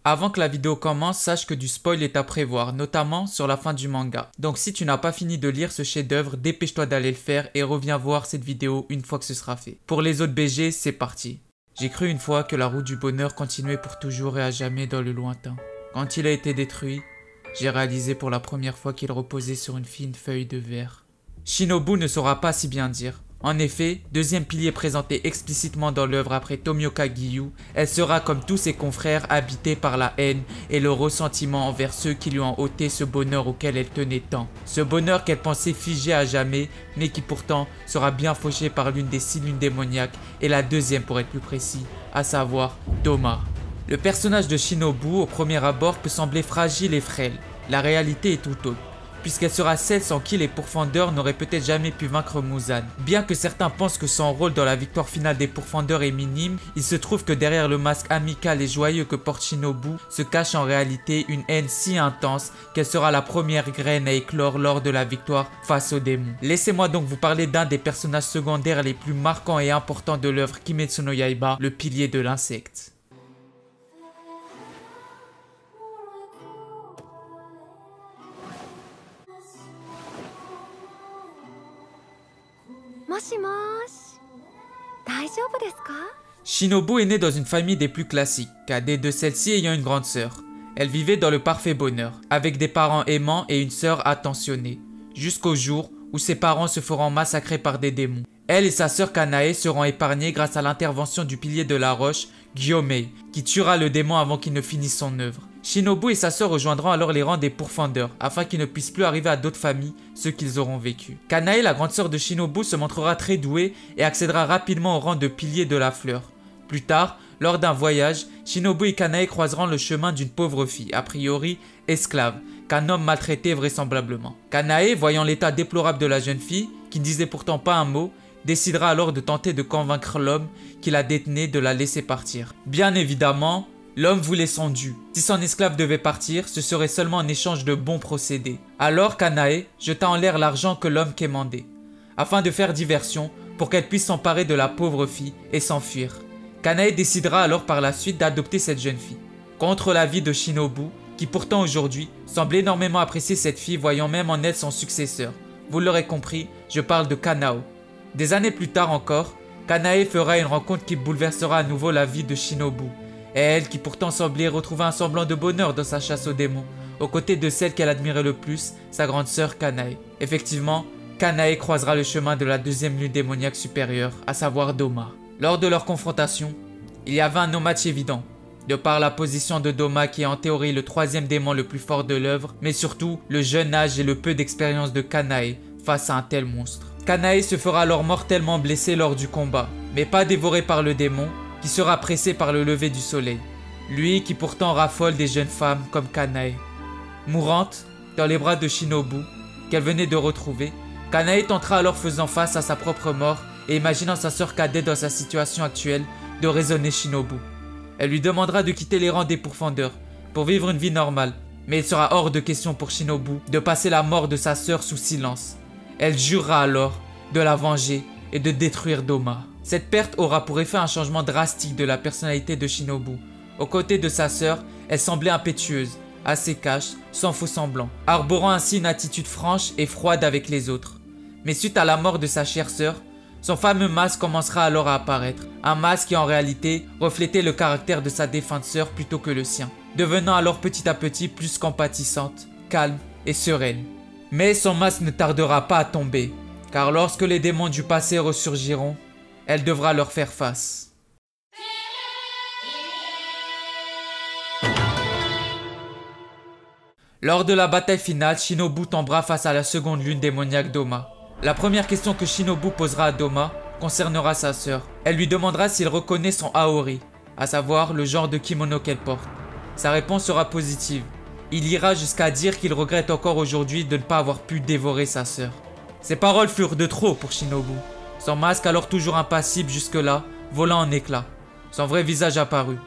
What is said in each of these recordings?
Avant que la vidéo commence, sache que du spoil est à prévoir, notamment sur la fin du manga. Donc si tu n'as pas fini de lire ce chef-d'œuvre, dépêche-toi d'aller le faire et reviens voir cette vidéo une fois que ce sera fait. Pour les autres BG, c'est parti. J'ai cru une fois que la route du bonheur continuait pour toujours et à jamais dans le lointain. Quand il a été détruit, j'ai réalisé pour la première fois qu'il reposait sur une fine feuille de verre. Shinobu ne saura pas si bien dire. En effet, deuxième pilier présenté explicitement dans l'œuvre après Tomioka Giyu, elle sera comme tous ses confrères habitée par la haine et le ressentiment envers ceux qui lui ont ôté ce bonheur auquel elle tenait tant. Ce bonheur qu'elle pensait figé à jamais, mais qui pourtant sera bien fauché par l'une des 6 lunes démoniaques et la deuxième pour être plus précis, à savoir Doma. Le personnage de Shinobu au premier abord peut sembler fragile et frêle. La réalité est tout autre, puisqu'elle sera celle sans qui les pourfendeurs n'auraient peut-être jamais pu vaincre Muzan. Bien que certains pensent que son rôle dans la victoire finale des pourfendeurs est minime, il se trouve que derrière le masque amical et joyeux que porte Shinobu se cache en réalité une haine si intense qu'elle sera la première graine à éclore lors de la victoire face aux démons. Laissez-moi donc vous parler d'un des personnages secondaires les plus marquants et importants de l'œuvre Kimetsu no Yaiba, le pilier de l'insecte. Shinobu est née dans une famille des plus classiques, cadet de celle-ci ayant une grande sœur. Elle vivait dans le parfait bonheur, avec des parents aimants et une sœur attentionnée, jusqu'au jour où ses parents se feront massacrer par des démons. Elle et sa sœur Kanae seront épargnées grâce à l'intervention du pilier de la roche, Gyomei, qui tuera le démon avant qu'il ne finisse son œuvre. Shinobu et sa sœur rejoindront alors les rangs des pourfendeurs, afin qu'il ne puisse plus arriver à d'autres familles ce qu'ils auront vécu. Kanae, la grande sœur de Shinobu, se montrera très douée et accédera rapidement au rang de pilier de la fleur. Plus tard, lors d'un voyage, Shinobu et Kanae croiseront le chemin d'une pauvre fille, a priori esclave, qu'un homme maltraitait vraisemblablement. Kanae, voyant l'état déplorable de la jeune fille, qui ne disait pourtant pas un mot, décidera alors de tenter de convaincre l'homme qui la détenait de la laisser partir. Bien évidemment, l'homme voulait son dû. Si son esclave devait partir, ce serait seulement en échange de bons procédés. Alors Kanae jeta en l'air l'argent que l'homme quémandait, afin de faire diversion pour qu'elle puisse s'emparer de la pauvre fille et s'enfuir. Kanae décidera alors par la suite d'adopter cette jeune fille, contre l'avis de Shinobu, qui pourtant aujourd'hui semble énormément apprécier cette fille, voyant même en elle son successeur. Vous l'aurez compris, je parle de Kanao. Des années plus tard encore, Kanae fera une rencontre qui bouleversera à nouveau la vie de Shinobu. Et elle qui pourtant semblait retrouver un semblant de bonheur dans sa chasse aux démons, aux côtés de celle qu'elle admirait le plus, sa grande sœur Kanae. Effectivement, Kanae croisera le chemin de la deuxième lune démoniaque supérieure, à savoir Doma. Lors de leur confrontation, il y avait un no-match évident, de par la position de Doma qui est en théorie le troisième démon le plus fort de l'œuvre, mais surtout le jeune âge et le peu d'expérience de Kanae face à un tel monstre. Kanae se fera alors mortellement blessé lors du combat, mais pas dévoré par le démon, qui sera pressé par le lever du soleil. Lui qui pourtant raffole des jeunes femmes comme Kanae. Mourante, dans les bras de Shinobu, qu'elle venait de retrouver, Kanae tentera alors faisant face à sa propre mort et imaginant sa sœur cadette dans sa situation actuelle, de raisonner Shinobu. Elle lui demandera de quitter les rangs des pourfendeurs pour vivre une vie normale, mais il sera hors de question pour Shinobu de passer la mort de sa sœur sous silence. Elle jurera alors de la venger et de détruire Doma. Cette perte aura pour effet un changement drastique de la personnalité de Shinobu. Aux côtés de sa sœur, elle semblait impétueuse, assez cash, sans faux semblant, arborant ainsi une attitude franche et froide avec les autres. Mais suite à la mort de sa chère sœur, son fameux masque commencera alors à apparaître. Un masque qui en réalité reflétait le caractère de sa défunte sœur plutôt que le sien, devenant alors petit à petit plus compatissante, calme et sereine. Mais son masque ne tardera pas à tomber, car lorsque les démons du passé ressurgiront, elle devra leur faire face. Lors de la bataille finale, Shinobu tombera face à la seconde lune démoniaque Doma. La première question que Shinobu posera à Doma concernera sa sœur. Elle lui demandera s'il reconnaît son Aori, à savoir le genre de kimono qu'elle porte. Sa réponse sera positive. Il ira jusqu'à dire qu'il regrette encore aujourd'hui de ne pas avoir pu dévorer sa sœur. Ces paroles furent de trop pour Shinobu. Son masque, alors toujours impassible jusque-là, vola en éclats. Son vrai visage apparut.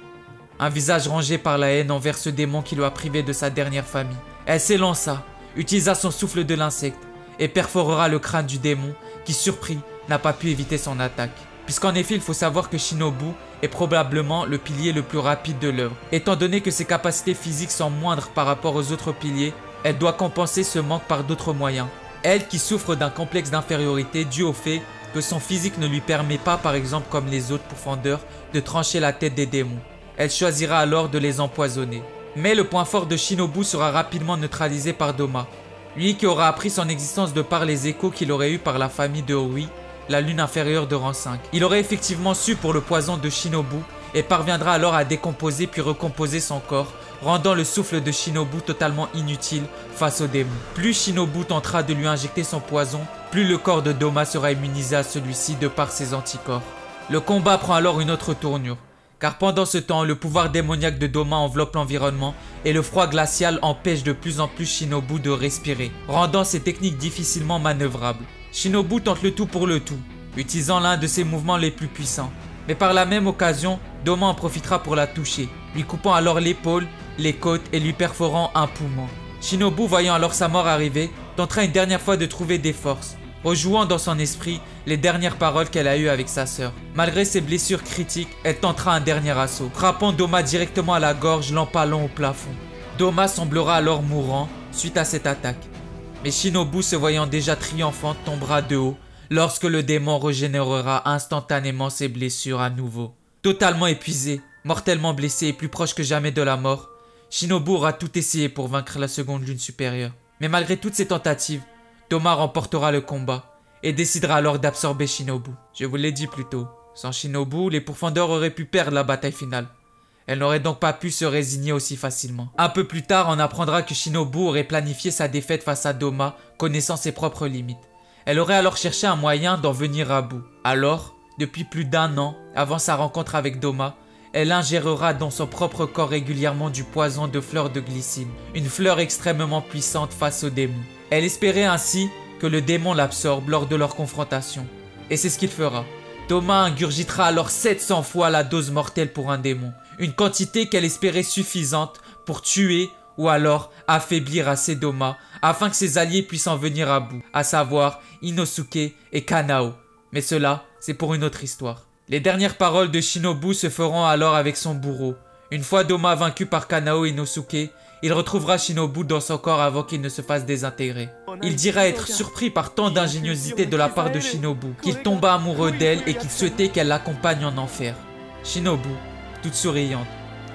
Un visage rongé par la haine envers ce démon qui lui a privé de sa dernière famille. Elle s'élança, utilisa son souffle de l'insecte et perforera le crâne du démon qui, surpris, n'a pas pu éviter son attaque. puisqu'en effet il faut savoir que Shinobu est probablement le pilier le plus rapide de l'œuvre. Étant donné que ses capacités physiques sont moindres par rapport aux autres piliers, elle doit compenser ce manque par d'autres moyens. Elle qui souffre d'un complexe d'infériorité dû au fait que son physique ne lui permet pas, par exemple comme les autres pourfendeurs, de trancher la tête des démons. Elle choisira alors de les empoisonner. Mais le point fort de Shinobu sera rapidement neutralisé par Doma. Lui qui aura appris son existence de par les échos qu'il aurait eu par la famille de Oi, la lune inférieure de rang 5. Il aurait effectivement su pour le poison de Shinobu et parviendra alors à décomposer puis recomposer son corps, rendant le souffle de Shinobu totalement inutile face aux démons. Plus Shinobu tentera de lui injecter son poison, plus le corps de Doma sera immunisé à celui-ci de par ses anticorps. Le combat prend alors une autre tournure, car pendant ce temps, le pouvoir démoniaque de Doma enveloppe l'environnement et le froid glacial empêche de plus en plus Shinobu de respirer, rendant ses techniques difficilement manœuvrables. Shinobu tente le tout pour le tout, utilisant l'un de ses mouvements les plus puissants. Mais par la même occasion, Doma en profitera pour la toucher, lui coupant alors l'épaule, les côtes et lui perforant un poumon. Shinobu, voyant alors sa mort arriver, tentera une dernière fois de trouver des forces, rejouant dans son esprit les dernières paroles qu'elle a eues avec sa sœur. Malgré ses blessures critiques, elle tentera un dernier assaut, frappant Doma directement à la gorge, l'empalant au plafond. Doma semblera alors mourant suite à cette attaque. Mais Shinobu, se voyant déjà triomphante, tombera de haut lorsque le démon régénérera instantanément ses blessures à nouveau. Totalement épuisé, mortellement blessé et plus proche que jamais de la mort, Shinobu aura tout essayé pour vaincre la seconde lune supérieure. Mais malgré toutes ses tentatives, Doma remportera le combat et décidera alors d'absorber Shinobu. Je vous l'ai dit plus tôt, sans Shinobu, les pourfendeurs auraient pu perdre la bataille finale. Elle n'aurait donc pas pu se résigner aussi facilement. Un peu plus tard, on apprendra que Shinobu aurait planifié sa défaite face à Doma, connaissant ses propres limites. Elle aurait alors cherché un moyen d'en venir à bout. Alors, depuis plus d'1 an, avant sa rencontre avec Doma, elle ingérera dans son propre corps régulièrement du poison de fleur de glycine, une fleur extrêmement puissante face au démon. Elle espérait ainsi que le démon l'absorbe lors de leur confrontation. Et c'est ce qu'il fera. Doma ingurgitera alors 700 fois la dose mortelle pour un démon, une quantité qu'elle espérait suffisante pour tuer ou alors affaiblir assez Doma afin que ses alliés puissent en venir à bout, à savoir Inosuke et Kanao. Mais cela, c'est pour une autre histoire. Les dernières paroles de Shinobu se feront alors avec son bourreau. Une fois Doma vaincu par Kanao et Inosuke, il retrouvera Shinobu dans son corps avant qu'il ne se fasse désintégrer. Il dira être surpris par tant d'ingéniosité de la part de Shinobu, qu'il tomba amoureux d'elle et qu'il souhaitait qu'elle l'accompagne en enfer. Shinobu, toute souriante,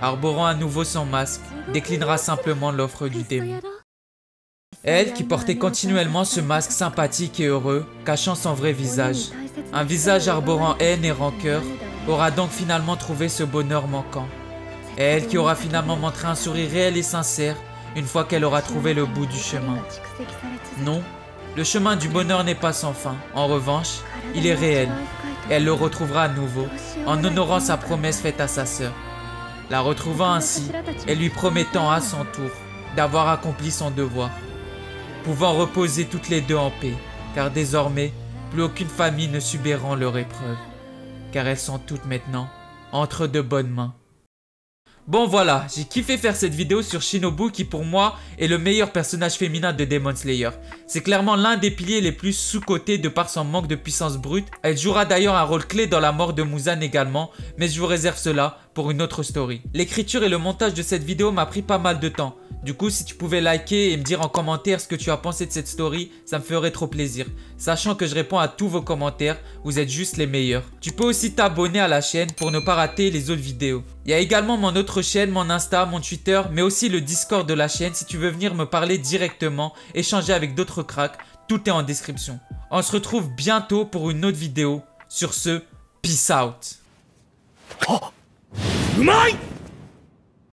arborant à nouveau son masque, déclinera simplement l'offre du démon. Elle, qui portait continuellement ce masque sympathique et heureux, cachant son vrai visage, un visage arborant haine et rancœur, aura donc finalement trouvé ce bonheur manquant. Elle qui aura finalement montré un sourire réel et sincère une fois qu'elle aura trouvé le bout du chemin. Non, le chemin du bonheur n'est pas sans fin. En revanche, il est réel. Elle le retrouvera à nouveau en honorant sa promesse faite à sa sœur. La retrouvant ainsi et lui promettant à son tour d'avoir accompli son devoir. Pouvant reposer toutes les deux en paix, car désormais, plus aucune famille ne subiront leur épreuve, car elles sont toutes maintenant entre de bonnes mains. Bon voilà, j'ai kiffé faire cette vidéo sur Shinobu qui pour moi est le meilleur personnage féminin de Demon Slayer. C'est clairement l'un des piliers les plus sous-cotés de par son manque de puissance brute. Elle jouera d'ailleurs un rôle clé dans la mort de Muzan également, mais je vous réserve cela pour une autre story. L'écriture et le montage de cette vidéo m'a pris pas mal de temps. Du coup, si tu pouvais liker et me dire en commentaire ce que tu as pensé de cette story, ça me ferait trop plaisir. Sachant que je réponds à tous vos commentaires, vous êtes juste les meilleurs. Tu peux aussi t'abonner à la chaîne pour ne pas rater les autres vidéos. Il y a également mon autre chaîne, mon Insta, mon Twitter, mais aussi le Discord de la chaîne si tu veux venir me parler directement, échanger avec d'autres cracks, tout est en description. On se retrouve bientôt pour une autre vidéo. Sur ce, peace out.